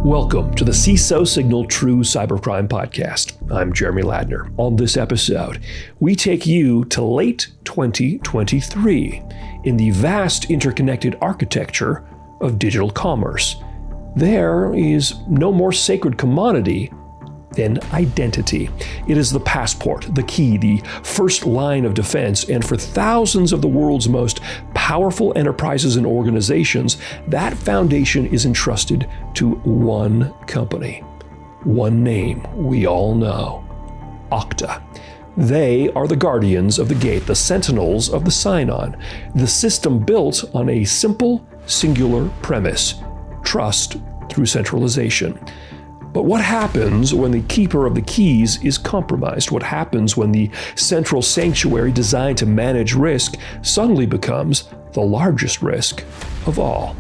Welcome to the Ciso Signal True Cybercrime Podcast. I'm Jeremy Ladner. On this episode, we take you to late 2023 in the vast interconnected architecture of digital commerce. There is no more sacred commodity than identity. It is the passport, the key, the first line of defense, and for thousands of the world's most powerful enterprises and organizations, that foundation is entrusted to one company, one name we all know, Okta. They are the guardians of the gate, the sentinels of the sign-on, the system built on a simple, singular premise: trust through centralization. But what happens when the keeper of the keys is compromised? What happens when the central sanctuary designed to manage risk suddenly becomes the largest risk of all?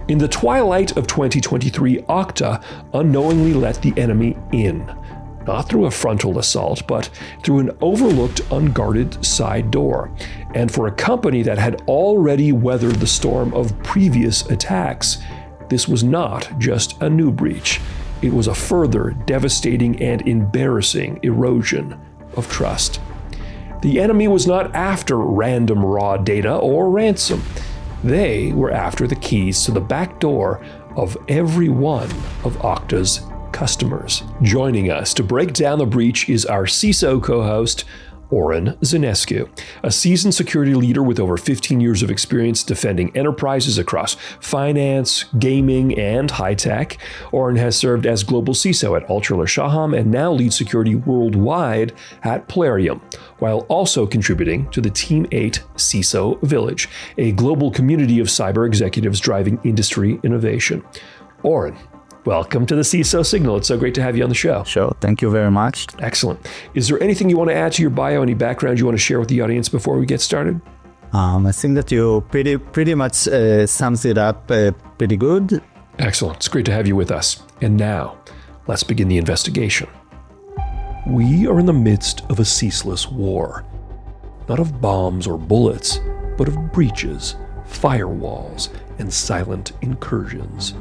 In the twilight of 2023, Okta unknowingly let the enemy in, not through a frontal assault, but through an overlooked, unguarded side door. And for a company that had already weathered the storm of previous attacks, this was not just a new breach. It was a further devastating and embarrassing erosion of trust. The enemy was not after random raw data or ransom. They were after the keys to the back door of every one of Okta's customers. Joining us to break down the breach is our Ciso co-host, Oren Zanescu, a seasoned security leader with over 15 years of experience defending enterprises across finance, gaming, and high tech. Oren has served as global CISO at Ultra Shaham and now leads security worldwide at Plarium, while also contributing to the Team 8 CISO Village, a global community of cyber executives driving industry innovation. Oren, welcome to the Ciso Signal. It's so great to have you on the show. Sure. Thank you very much. Excellent. Is there anything you want to add to your bio, any background you want to share with the audience before we get started? I think that you pretty much sums it up pretty good. Excellent. It's great to have you with us. And now, let's begin the investigation. We are in the midst of a ceaseless war. Not of bombs or bullets, but of breaches, firewalls, and silent incursions.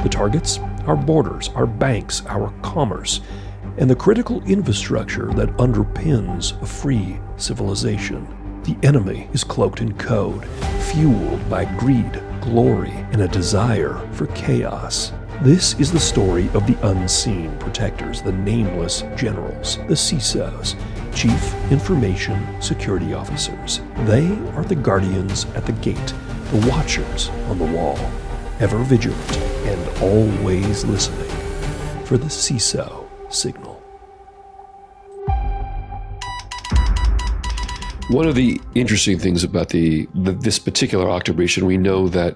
The targets? Our borders, our banks, our commerce, and the critical infrastructure that underpins a free civilization. The enemy is cloaked in code, fueled by greed, glory, and a desire for chaos. This is the story of the unseen protectors, the nameless generals, the CISOs, Chief Information Security Officers. They are the guardians at the gate, the watchers on the wall, ever vigilant and always listening for the Ciso signal. One of the interesting things about this particular Okta breach, and we know that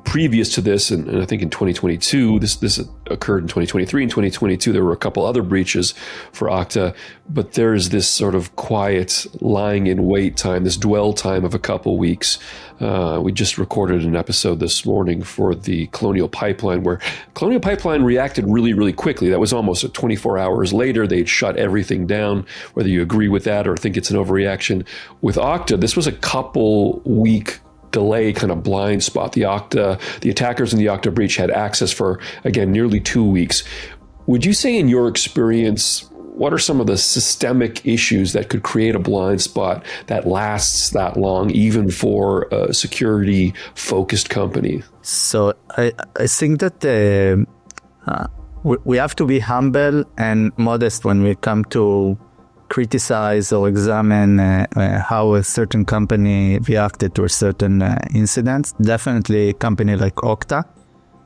previous to this, and I think in 2022, this occurred in 2023. In 2022, there were a couple other breaches for Okta, but there's this sort of quiet lying in wait time, this dwell time of a couple weeks. We just recorded an episode this morning for the Colonial Pipeline, where Colonial Pipeline reacted really, really quickly. That was almost 24 hours later. They'd shut everything down, whether you agree with that or think it's an overreaction. With Okta, this was a couple week delay, kind of blind spot. The attackers in the Okta breach had access for, again, nearly 2 weeks. Would you say in your experience, what are some of the systemic issues that could create a blind spot that lasts that long, even for a security-focused company? So I think that we have to be humble and modest when we come to criticize or examine how a certain company reacted to a certain incident. Definitely a company like Okta,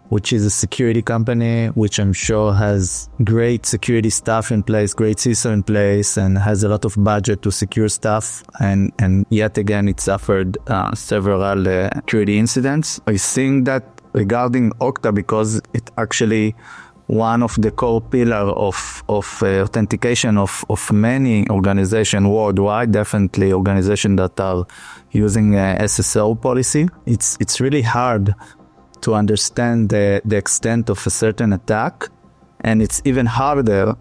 which is a security company, which I'm sure has great security staff in place, great CISO in place, and has a lot of budget to secure stuff. And yet again, it suffered several security incidents. I think that regarding Okta, because it actually one of the core pillar of authentication of many organizations worldwide, definitely organizations that are using SSO policy. It's really hard to understand the extent of a certain attack, and it's even harder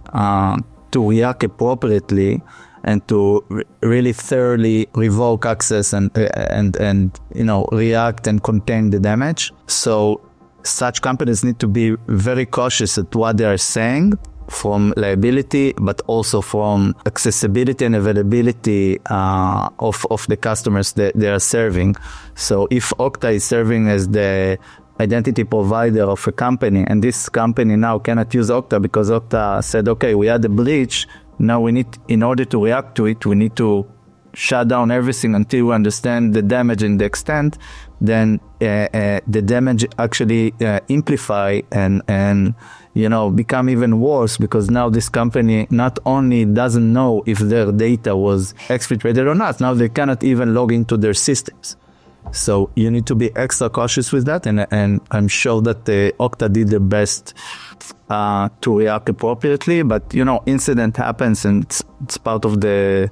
to react appropriately and to really thoroughly revoke access and react and contain the damage. So such companies need to be very cautious at what they are saying from liability, but also from accessibility and availability of the customers that they are serving. So if Okta is serving as the identity provider of a company, and this company now cannot use Okta because Okta said, okay, we had a breach, now we need, in order to react to it, we need to shut down everything until we understand the damage and the extent, then the damage actually amplify and become even worse, because now this company not only doesn't know if their data was exfiltrated or not, now they cannot even log into their systems. So you need to be extra cautious with that, and I'm sure that Okta did their best to react appropriately. But incident happens, and it's part of the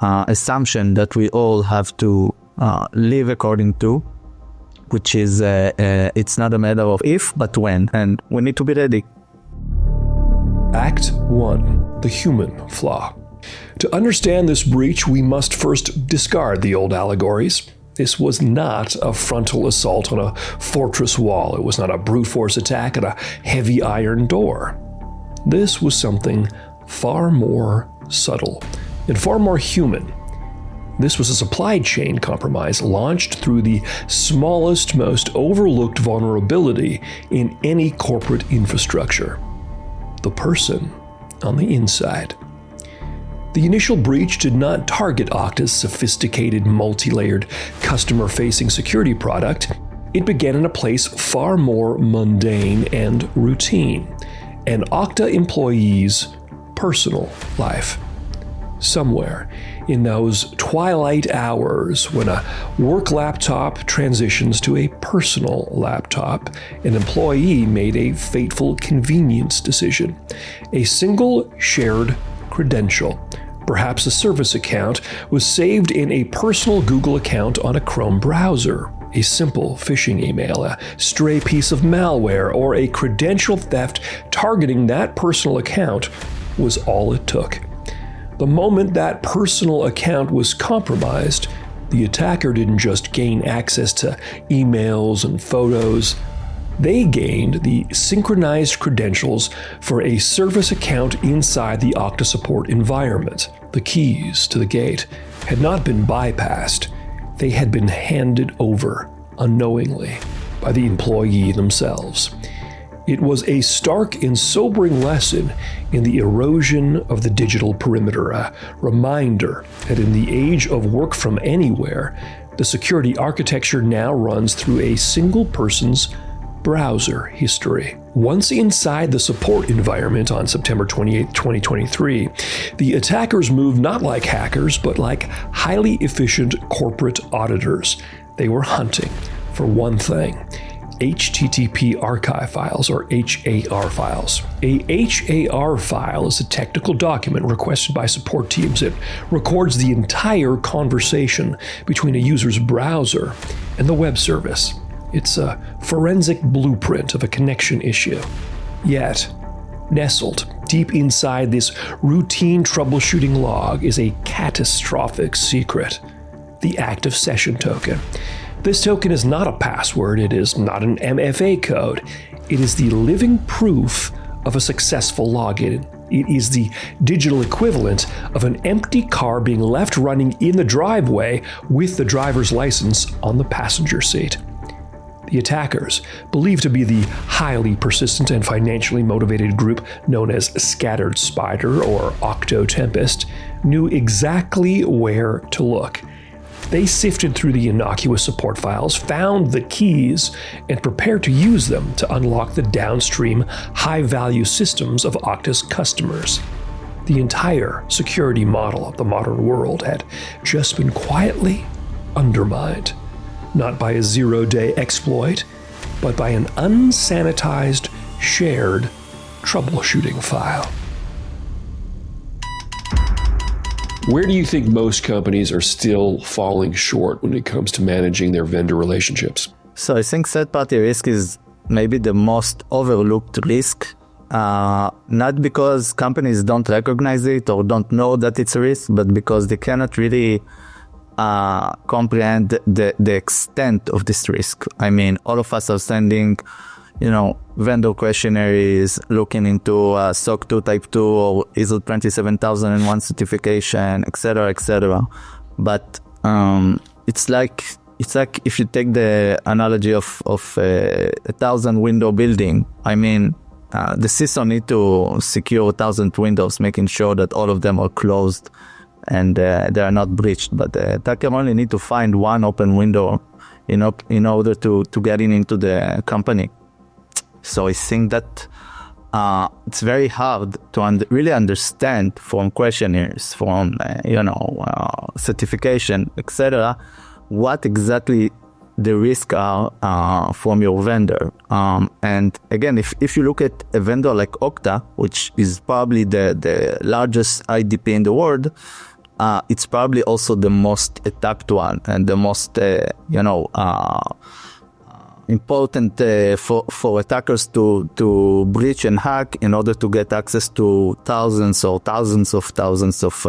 assumption that we all have to live according to, which is it's not a matter of if, but when, and we need to be ready. Act 1. The human flaw. To understand this breach, we must first discard the old allegories. This was not a frontal assault on a fortress wall. It was not a brute force attack at a heavy iron door. This was something far more subtle and far more human. This was a supply chain compromise launched through the smallest, most overlooked vulnerability in any corporate infrastructure: the person on the inside. The initial breach did not target Okta's sophisticated, multi-layered, customer-facing security product. It began in a place far more mundane and routine: an Okta employee's personal life. Somewhere in those twilight hours when a work laptop transitions to a personal laptop, an employee made a fateful convenience decision. A single shared credential, perhaps a service account, was saved in a personal Google account on a Chrome browser. A simple phishing email, a stray piece of malware, or a credential theft targeting that personal account was all it took. The moment that personal account was compromised, the attacker didn't just gain access to emails and photos. They gained the synchronized credentials for a service account inside the Okta support environment. The keys to the gate had not been bypassed. They had been handed over unknowingly by the employee themselves. It was a stark and sobering lesson in the erosion of the digital perimeter, a reminder that in the age of work from anywhere, the security architecture now runs through a single person's browser history. Once inside the support environment on September 28, 2023, the attackers moved not like hackers, but like highly efficient corporate auditors. They were hunting for one thing: HTTP archive files, or HAR files. A HAR file is a technical document requested by support teams. It records the entire conversation between a user's browser and the web service. It's a forensic blueprint of a connection issue. Yet, nestled deep inside this routine troubleshooting log is a catastrophic secret: the active session token. This token is not a password, it is not an MFA code. It is the living proof of a successful login. It is the digital equivalent of an empty car being left running in the driveway with the driver's license on the passenger seat. The attackers, believed to be the highly persistent and financially motivated group known as Scattered Spider or Octo Tempest, knew exactly where to look. They sifted through the innocuous support files, found the keys, and prepared to use them to unlock the downstream, high-value systems of Okta's customers. The entire security model of the modern world had just been quietly undermined, not by a zero-day exploit, but by an unsanitized, shared troubleshooting file. Where do you think most companies are still falling short when it comes to managing their vendor relationships? So I think third-party risk is maybe the most overlooked risk, not because companies don't recognize it or don't know that it's a risk, but because they cannot really comprehend the extent of this risk. I mean, all of us are sending vendor questionnaires, looking into SOC 2 Type 2 or ISO 27001 certification, etc. But it's like if you take the analogy of a 1,000-window building. I mean, the CISO need to secure 1,000 windows, making sure that all of them are closed and they are not breached. But the attacker only need to find one open window in order to get into the company. So I think that it's very hard to really understand from questionnaires, from certification, etc., what exactly the risks are from your vendor. And again, if you look at a vendor like Okta, which is probably the largest IDP in the world, it's probably also the most attacked one and the most, important for attackers to breach and hack in order to get access to thousands of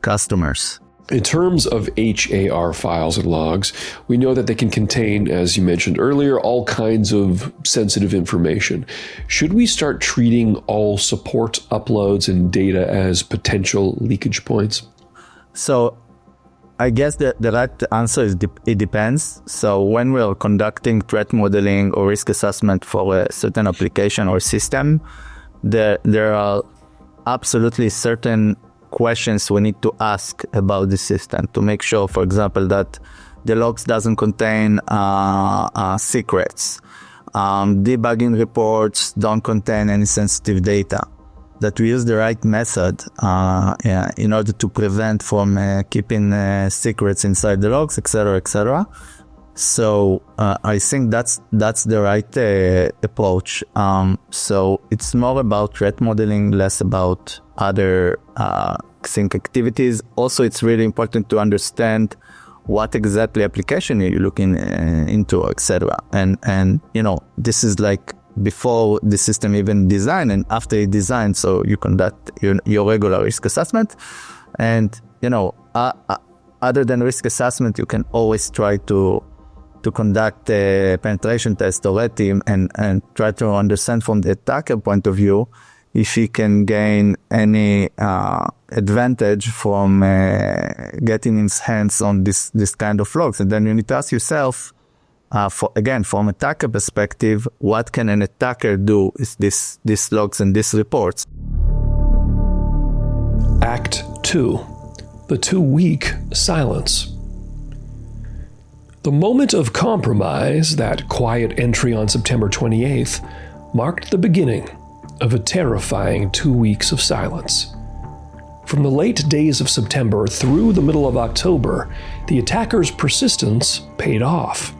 customers. In terms of HAR files and logs, we know that they can contain, as you mentioned earlier, all kinds of sensitive information. Should we start treating all support uploads and data as potential leakage points? So I guess the right answer is it depends. So when we're conducting threat modeling or risk assessment for a certain application or system, there are absolutely certain questions we need to ask about the system to make sure, for example, that the logs doesn't contain secrets. Debugging reports don't contain any sensitive data. That we use the right method in order to prevent from keeping secrets inside the logs, etc. So I think that's the right approach. So it's more about threat modeling, less about other sync activities. Also, it's really important to understand what exactly application you're looking into, etc. And this is like before the system even designed and after it designed, so you conduct your regular risk assessment. And other than risk assessment, you can always try to conduct a penetration test or red team and try to understand from the attacker point of view if he can gain any advantage from getting his hands on this kind of logs. And then you need to ask yourself, from attacker perspective, what can an attacker do with these logs and these reports? Act 2, the 2-week silence. The moment of compromise, that quiet entry on September 28th, marked the beginning of a terrifying 2 weeks of silence. From the late days of September through the middle of October, the attackers' persistence paid off.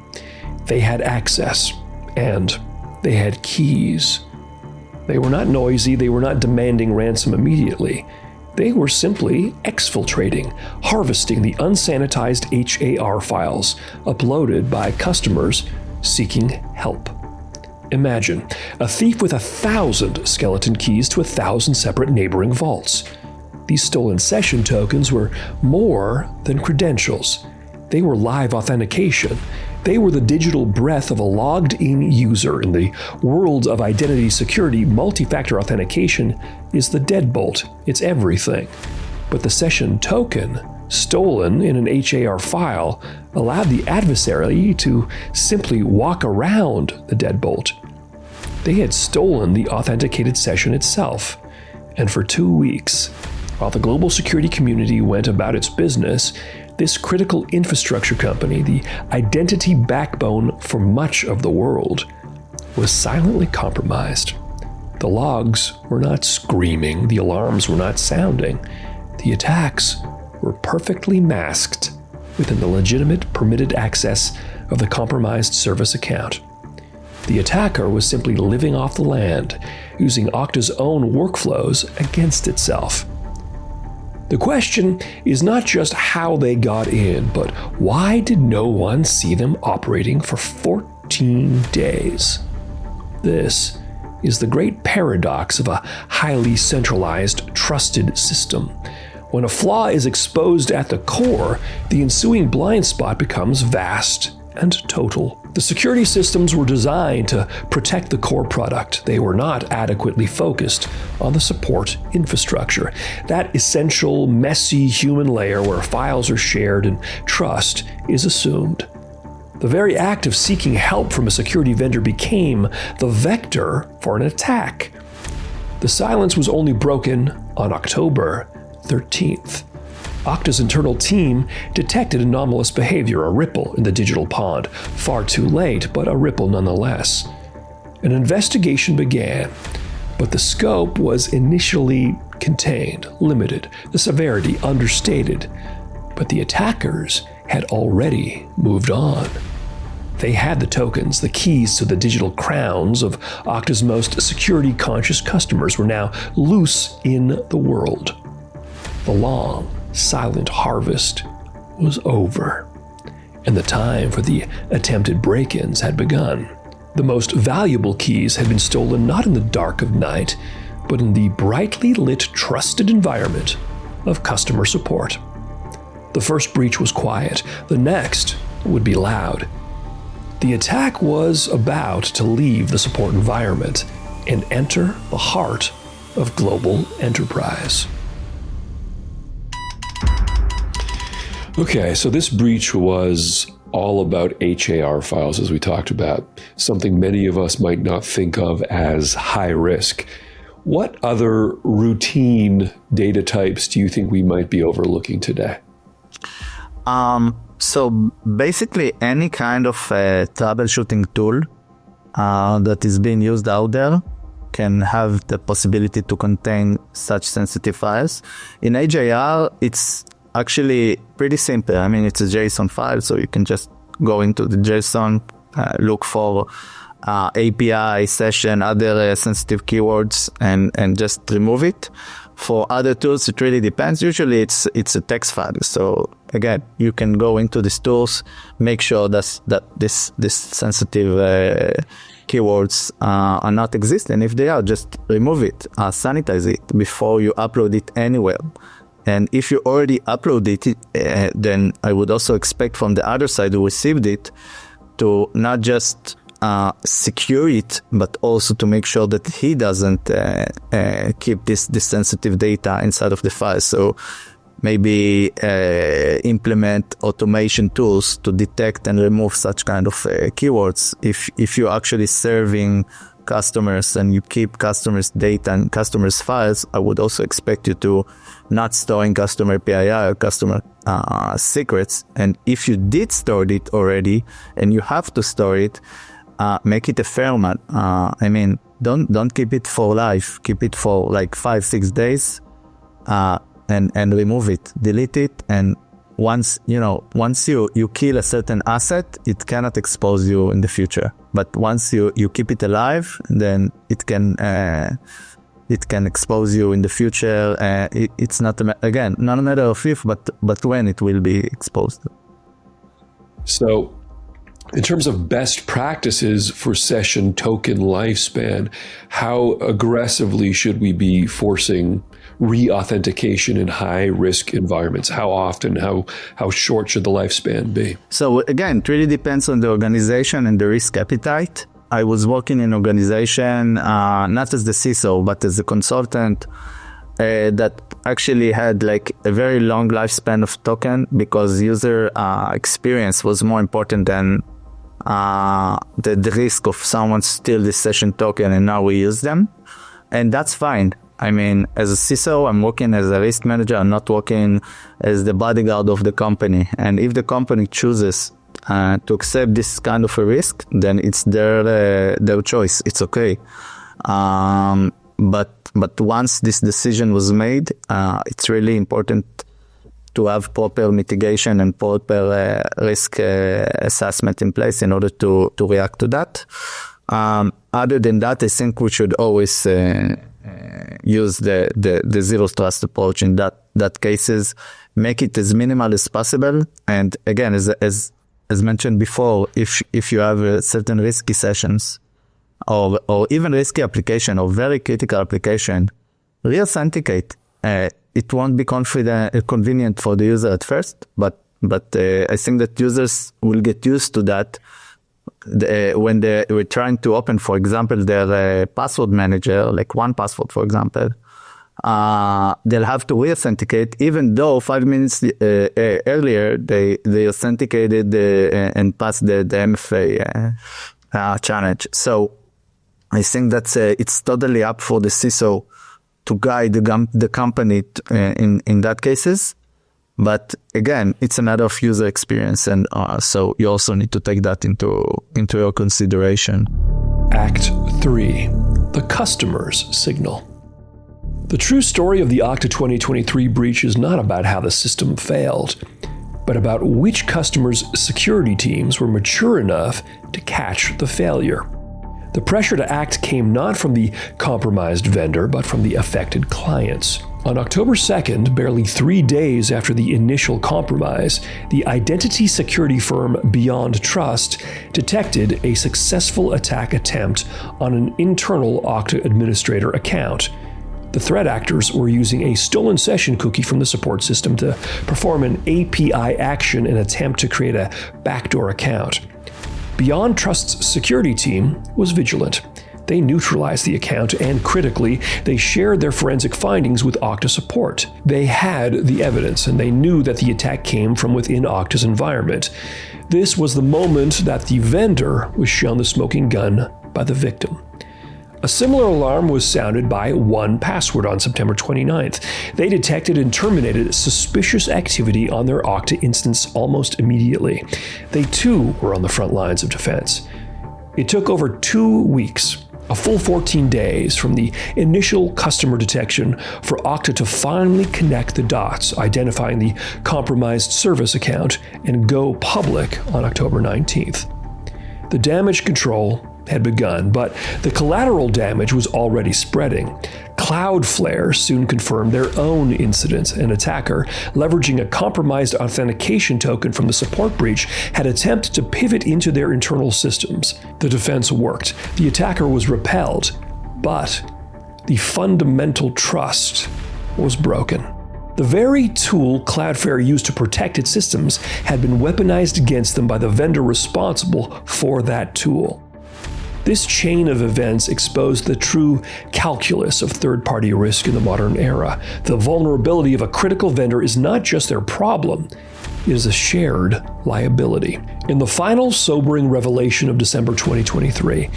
They had access, and they had keys. They were not noisy, they were not demanding ransom immediately. They were simply exfiltrating, harvesting the unsanitized HAR files uploaded by customers seeking help. Imagine a thief with 1,000 skeleton keys to 1,000 separate neighboring vaults. These stolen session tokens were more than credentials. They were live authentication. They were the digital breath of a logged-in user. In the world of identity security, multi-factor authentication is the deadbolt. It's everything. But the session token, stolen in an HAR file, allowed the adversary to simply walk around the deadbolt. They had stolen the authenticated session itself. And for 2 weeks, while the global security community went about its business, this critical infrastructure company, the identity backbone for much of the world, was silently compromised. The logs were not screaming, the alarms were not sounding. The attacks were perfectly masked within the legitimate permitted access of the compromised service account. The attacker was simply living off the land, using Okta's own workflows against itself. The question is not just how they got in, but why did no one see them operating for 14 days? This is the great paradox of a highly centralized, trusted system. When a flaw is exposed at the core, the ensuing blind spot becomes vast and total. The security systems were designed to protect the core product. They were not adequately focused on the support infrastructure, that essential, messy human layer where files are shared and trust is assumed. The very act of seeking help from a security vendor became the vector for an attack. The silence was only broken on October 13th. Okta's internal team detected anomalous behavior, a ripple in the digital pond. Far too late, but a ripple nonetheless. An investigation began, but the scope was initially contained, limited, the severity understated. But the attackers had already moved on. They had the tokens, the keys to the digital crowns of Okta's most security-conscious customers were now loose in the world. The long, silent harvest was over, and the time for the attempted break-ins had begun. The most valuable keys had been stolen not in the dark of night, but in the brightly lit, trusted environment of customer support. The first breach was quiet. The next would be loud. The attack was about to leave the support environment and enter the heart of global enterprise. Okay, so this breach was all about HAR files, as we talked about, something many of us might not think of as high risk. What other routine data types do you think we might be overlooking today? So basically any kind of troubleshooting tool that is being used out there can have the possibility to contain such sensitive files. In HAR, it's actually pretty simple. I mean, it's a JSON file, so you can just go into the JSON, look for API, session, other sensitive keywords, and just remove it. For other tools, it really depends. Usually it's a text file. So again, you can go into these tools, make sure that this sensitive keywords are not existing. If they are, just remove it, sanitize it before you upload it anywhere. And if you already uploaded it, then I would also expect from the other side who received it to not just secure it, but also to make sure that he doesn't keep this sensitive data inside of the file. So maybe implement automation tools to detect and remove such kind of keywords. If you're actually serving customers and you keep customers' data and customers' files, I would also expect you to not storing customer PII or customer secrets. And if you did store it already and you have to store it, make it a format. I mean, don't keep it for life. Keep it for like 5-6 days, and remove it, delete it. And once you kill a certain asset, it cannot expose you in the future. But once you keep it alive, then it can expose you in the future. It's not a matter of if, but when it will be exposed. So, in terms of best practices for session token lifespan, how aggressively should we be forcing re-authentication in high-risk environments? How often, how short should the lifespan be? So again, it really depends on the organization and the risk appetite. I was working in an organization, not as the Ciso, but as a consultant, that actually had like a very long lifespan of token because user experience was more important than the risk of someone steal this session token and now we use them. And that's fine. I mean, as a CISO, I'm working as a risk manager. I'm not working as the bodyguard of the company. And if the company chooses to accept this kind of a risk, then it's their choice. It's okay. But once this decision was made, it's really important to have proper mitigation and proper risk assessment in place in order to react to that. Other than that, I think we should always use the zero trust approach in that cases, make it as minimal as possible. And again, as mentioned before, if you have certain risky sessions or even risky application or very critical application, re-authenticate. It won't be convenient for the user at first, but I think that users will get used to that when they were trying to open, for example, their password manager, like 1Password, for example, they'll have to re-authenticate, even though 5 minutes earlier they authenticated and passed the MFA challenge. So I think that it's totally up for the Ciso to guide the company in that cases. But again, it's a matter of user experience, and so you also need to take that into your consideration. Act 3. The customer's signal. The true story of the Okta 2023 breach is not about how the system failed, but about which customers' security teams were mature enough to catch the failure. The pressure to act came not from the compromised vendor, but from the affected clients. On October 2nd, barely 3 days after the initial compromise, the identity security firm Beyond Trust detected a successful attack attempt on an internal Okta administrator account. The threat actors were using a stolen session cookie from the support system to perform an API action in an attempt to create a backdoor account. Beyond Trust's security team was vigilant. They neutralized the account, and critically, they shared their forensic findings with Okta support. They had the evidence, and they knew that the attack came from within Okta's environment. This was the moment that the vendor was shown the smoking gun by the victim. A similar alarm was sounded by 1Password on September 29th. They detected and terminated suspicious activity on their Okta instance almost immediately. They too were on the front lines of defense. It took over 2 weeks, a full 14 days from the initial customer detection for Okta to finally connect the dots, identifying the compromised service account, and go public on October 19th. The damage control had begun, but the collateral damage was already spreading. Cloudflare soon confirmed their own incident. An attacker, leveraging a compromised authentication token from the support breach, had attempted to pivot into their internal systems. The defense worked. The attacker was repelled, but the fundamental trust was broken. The very tool Cloudflare used to protect its systems had been weaponized against them by the vendor responsible for that tool. This chain of events exposed the true calculus of third-party risk in the modern era. The vulnerability of a critical vendor is not just their problem, it is a shared liability. In the final sobering revelation of December 2023,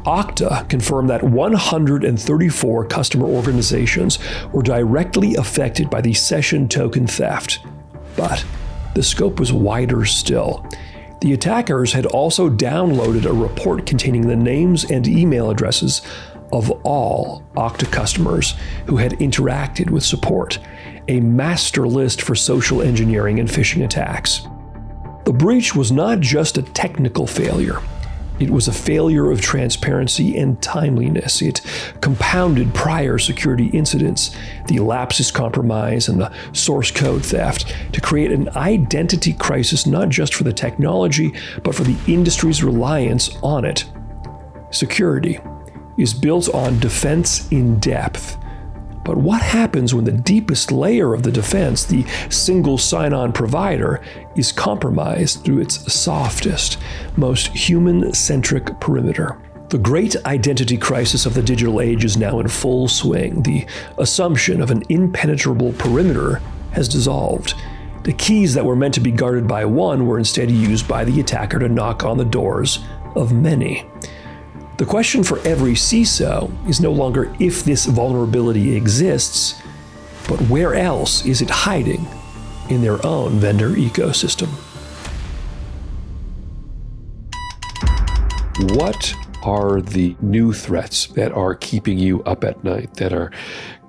Okta confirmed that 134 customer organizations were directly affected by the session token theft. But the scope was wider still. The attackers had also downloaded a report containing the names and email addresses of all Okta customers who had interacted with support, a master list for social engineering and phishing attacks. The breach was not just a technical failure. It was a failure of transparency and timeliness. It compounded prior security incidents, the lapsus compromise, and the source code theft to create an identity crisis not just for the technology, but for the industry's reliance on it. Security is built on defense in depth. But what happens when the deepest layer of the defense, the single sign-on provider, is compromised through its softest, most human-centric perimeter? The great identity crisis of the digital age is now in full swing. The assumption of an impenetrable perimeter has dissolved. The keys that were meant to be guarded by one were instead used by the attacker to knock on the doors of many. The question for every Ciso is no longer if this vulnerability exists, but where else is it hiding in their own vendor ecosystem? What are the new threats that are keeping you up at night, that are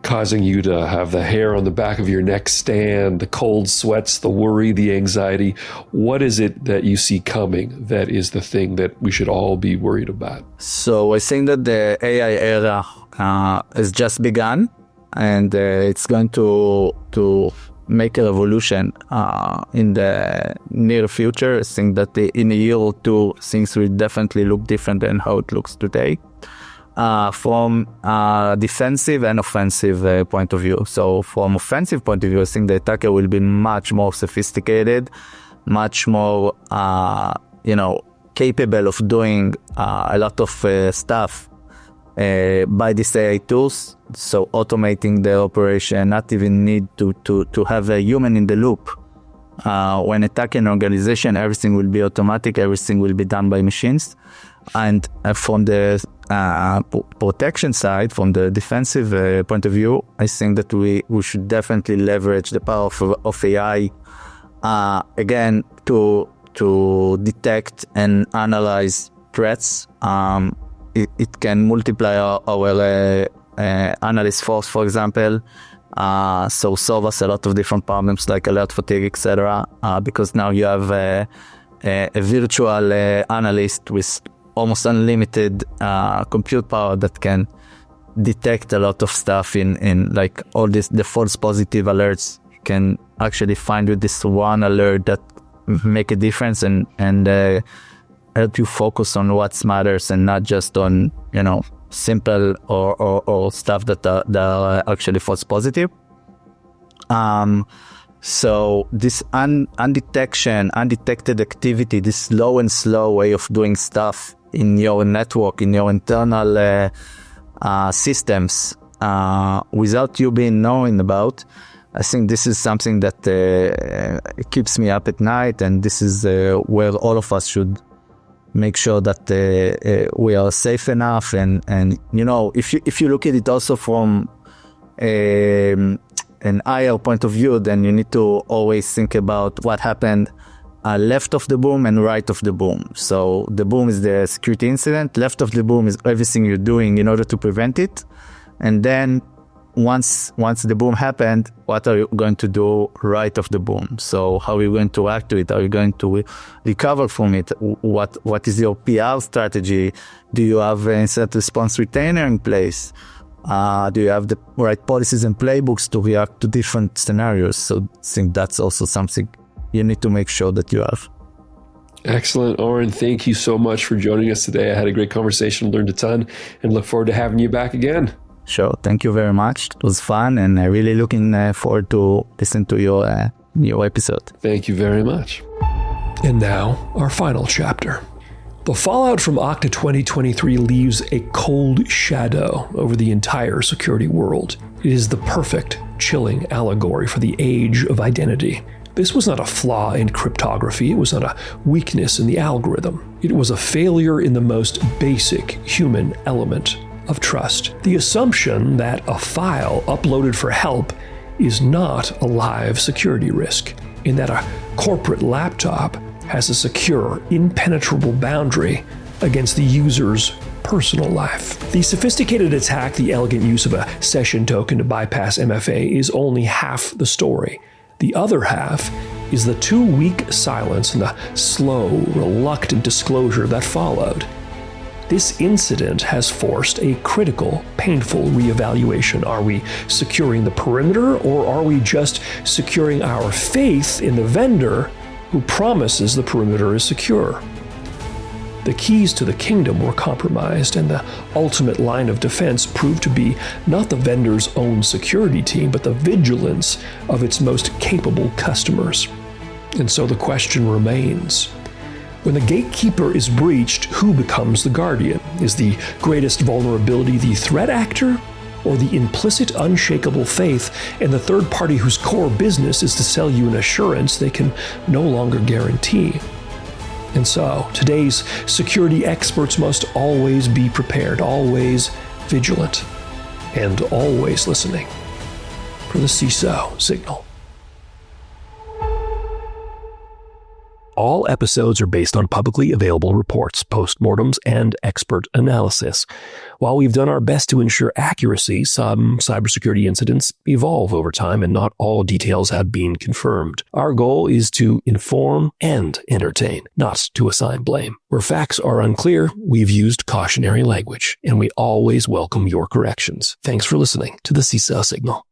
causing you to have the hair on the back of your neck stand, the cold sweats, the worry, the anxiety? What is it that you see coming that is the thing that we should all be worried about? So I think that the AI era has just begun, and it's going to make a revolution in the near future. I think that in a year or two, things will definitely look different than how it looks today. From a defensive and offensive point of view. So from offensive point of view, I think the attacker will be much more sophisticated, much more, capable of doing a lot of stuff by these AI tools. So automating the operation, not even need to have a human in the loop. When attacking an organization, everything will be automatic, everything will be done by machines. And from the protection side, from the defensive point of view, I think that we should definitely leverage the power of AI, again, to detect and analyze threats. It can multiply our analyst force, for example, so solve us a lot of different problems like alert fatigue, etc. Because now you have a virtual analyst with almost unlimited compute power that can detect a lot of stuff in like all the false positive alerts. You can actually find with this one alert that make a difference and help you focus on what matters and not just on, simple or stuff that are actually false positive. So this undetected activity, this slow way of doing stuff in your network, in your internal systems, without you being known about, I think this is something that keeps me up at night, and this is where all of us should make sure that we are safe enough. And if you look at it also from an IR point of view, then you need to always think about what happened left of the boom and right of the boom. So the boom is the security incident. Left of the boom is everything you're doing in order to prevent it. And then once the boom happened, what are you going to do right of the boom? So how are you going to react to it? Are you going to recover from it? What is your PR strategy? Do you have an incident response retainer in place? Do you have the right policies and playbooks to react to different scenarios? So I think that's also something you need to make sure that you have. Excellent, Oren. Thank you so much for joining us today. I had a great conversation, learned a ton, and look forward to having you back again. Sure. Thank you very much. It was fun, and I'm really looking forward to listen to your new episode. Thank you very much. And now, our final chapter. The fallout from Okta 2023 leaves a cold shadow over the entire security world. It is the perfect, chilling allegory for the age of identity. This was not a flaw in cryptography. It was not a weakness in the algorithm. It was a failure in the most basic human element of trust. The assumption that a file uploaded for help is not a live security risk, in that a corporate laptop has a secure, impenetrable boundary against the user's personal life. The sophisticated attack, the elegant use of a session token to bypass MFA, is only half the story. The other half is the 2-week silence and the slow, reluctant disclosure that followed. This incident has forced a critical, painful reevaluation. Are we securing the perimeter, or are we just securing our faith in the vendor who promises the perimeter is secure? The keys to the kingdom were compromised, and the ultimate line of defense proved to be not the vendor's own security team, but the vigilance of its most capable customers. And so the question remains: when the gatekeeper is breached, who becomes the guardian? Is the greatest vulnerability the threat actor, or the implicit, unshakable faith in the third party whose core business is to sell you an assurance they can no longer guarantee? And so, today's security experts must always be prepared, always vigilant, and always listening for the Ciso signal. All episodes are based on publicly available reports, postmortems, and expert analysis. While we've done our best to ensure accuracy, some cybersecurity incidents evolve over time, and not all details have been confirmed. Our goal is to inform and entertain, not to assign blame. Where facts are unclear, we've used cautionary language, and we always welcome your corrections. Thanks for listening to the Ciso Signal.